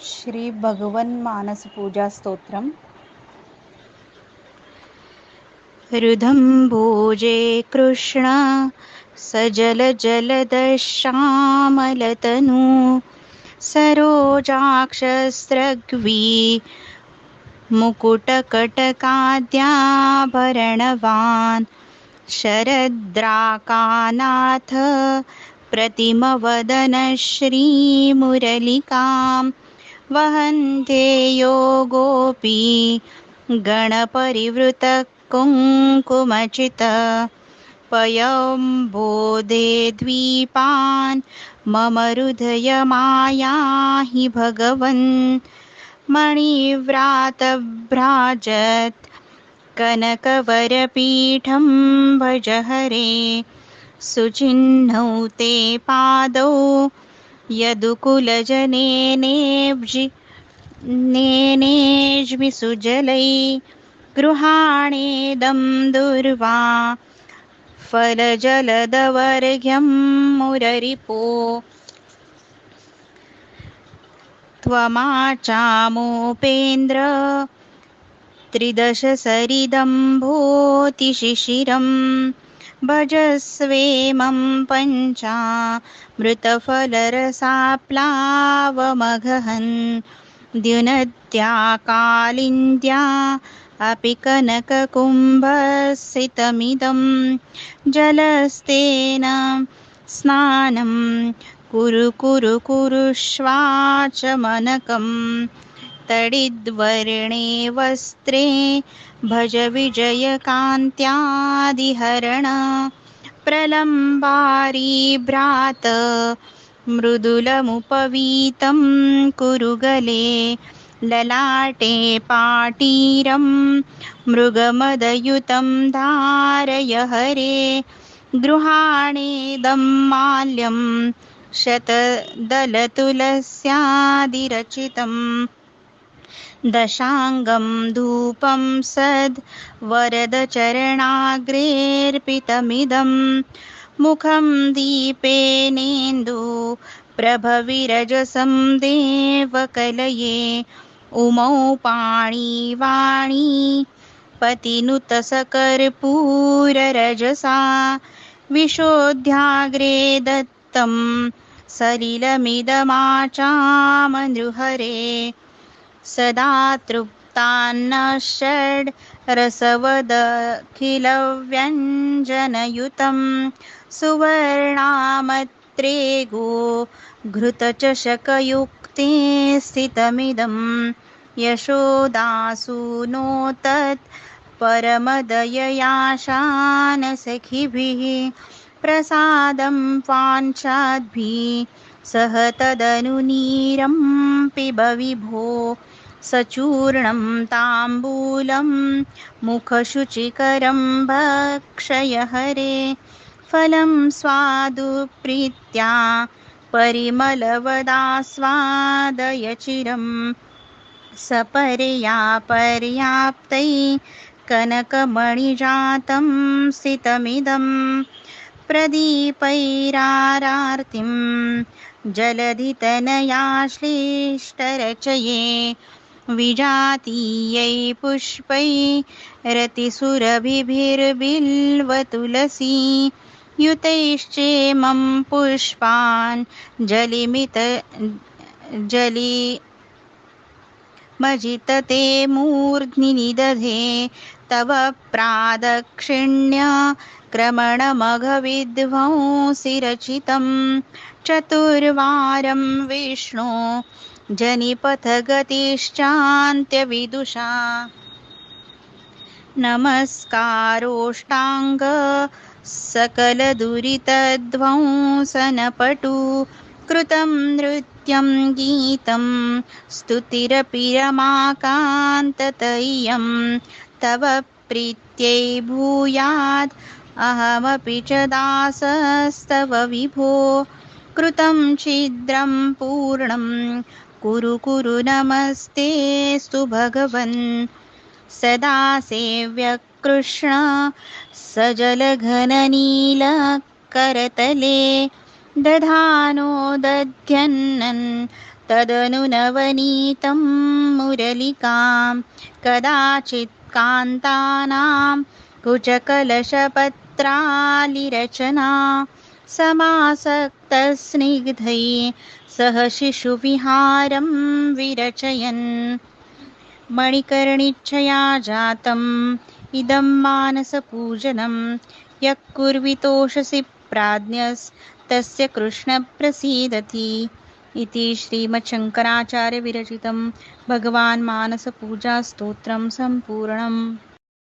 श्री भगवन् मानस पूजा स्तोत्रम्। हृदं भोजे कृष्ण सजलजलदश्यामलतनु सरोजाक्षस्रग्वी मुकुटकटकाद्याभरणवान् शरद्राकानाथ प्रतिमवदन श्रीमुरलिकां वहन्ते योगोऽपि गणपरिवृतः कुङ्कुमचित पयम्बोधे द्वीपान् मम हृदयमायाहि भगवन् मणिव्रातभ्राजत् कनकवरपीठं भज हरे सुचिह्नौ ते पादौ यदुकुलजनेनेज्मि सुजलै गृहाणेदं दुर्वा फलजलदवर्घ्यं मुररिपो त्वमाचामोपेन्द्र त्रिदशसरिदम्भोतिशिशिरं भजस्वेमं पञ्चामृतफलरसाप्लावमघहन् द्युनद्या कालिन्द्या अपि कनककुम्भस्थितमिदं जलस्तेन स्नानं कुरु कुरु कुरुष्वाचमनकं तडिद्वर्णे वस्त्रे भज विजयकान्त्यादिहरण प्रलम्बारीभ्रात मृदुलमुपवीतं कुरु गले ललाटे पाटीरं मृगमदयुतं धारय हरे गृहाणेदं माल्यं शतदलतुलस्यादिरचितं दशाङ्गं धूपं वरदचरणाग्रेऽर्पितमिदं मुखं दीपेनेन्दु प्रभविरजसं देवकलये उमौ पाणिवाणी पतिनुतसकर्पूररजसा विशोध्याग्रे दत्तं सलिलमिदमाचामनृहरे सदा तृप्तान्न षड् रसवदखिलव्यञ्जनयुतं सुवर्णामत्रे गो घृतचषकयुक्ते स्थितमिदं यशोदासूनो तत् परमदययाशानसखिभिः प्रसादं वाञ्छाद्भिः सह तदनुनीरं पिब विभो सचूर्णं ताम्बूलं मुखशुचिकरं भक्षय हरे फलं स्वादुप्रीत्या परिमलवदास्वादय चिरं सपर्याप्तै कनकमणिजातं स्थितमिदं प्रदीपैरारार्तिं जलधितनयाश्लिष्टरचये विजातीयै पुष्पै रतिसुरभिभिर्बिल्वतुलसी युतैश्चेमं पुष्पान् मजितते मूर्ध्नि निदधे तव प्रादक्षिण्य क्रमणमघविध्वंसिरचितं चतुर्वारं विष्णो जनिपथगतिश्चान्त्यविदुषा नमस्कारोष्टाङ्ग सकलदुरितध्वंसनपटु कृतं नृत्यं गीतं स्तुतिरपि रमाकान्ततय्यं तव प्रीत्यै भूयाद् अहमपि च दासस्तव विभो कृतं छिद्रं पूर्णं कुरु कुरु नमस्तेऽस्तु भगवन् सदा सेव्य कृष्ण सजलघननीलकरतले दधानो दध्यन्नन् तदनु नवनीतं मुरलिकां कदाचित् कान्तानां कुचकलशपत्रालिरचना समासक्तस्निग्धै सह शिशुविहारं विरचयन् मणिकर्णिच्छया जातम् इदं मानसपूजनं यः कुर्वितोषसि प्राज्ञस्तस्य कृष्णप्रसीदति इति श्रीमच्छङ्कराचार्यविरचितं भगवान् मानसपूजास्तोत्रं सम्पूर्णम्।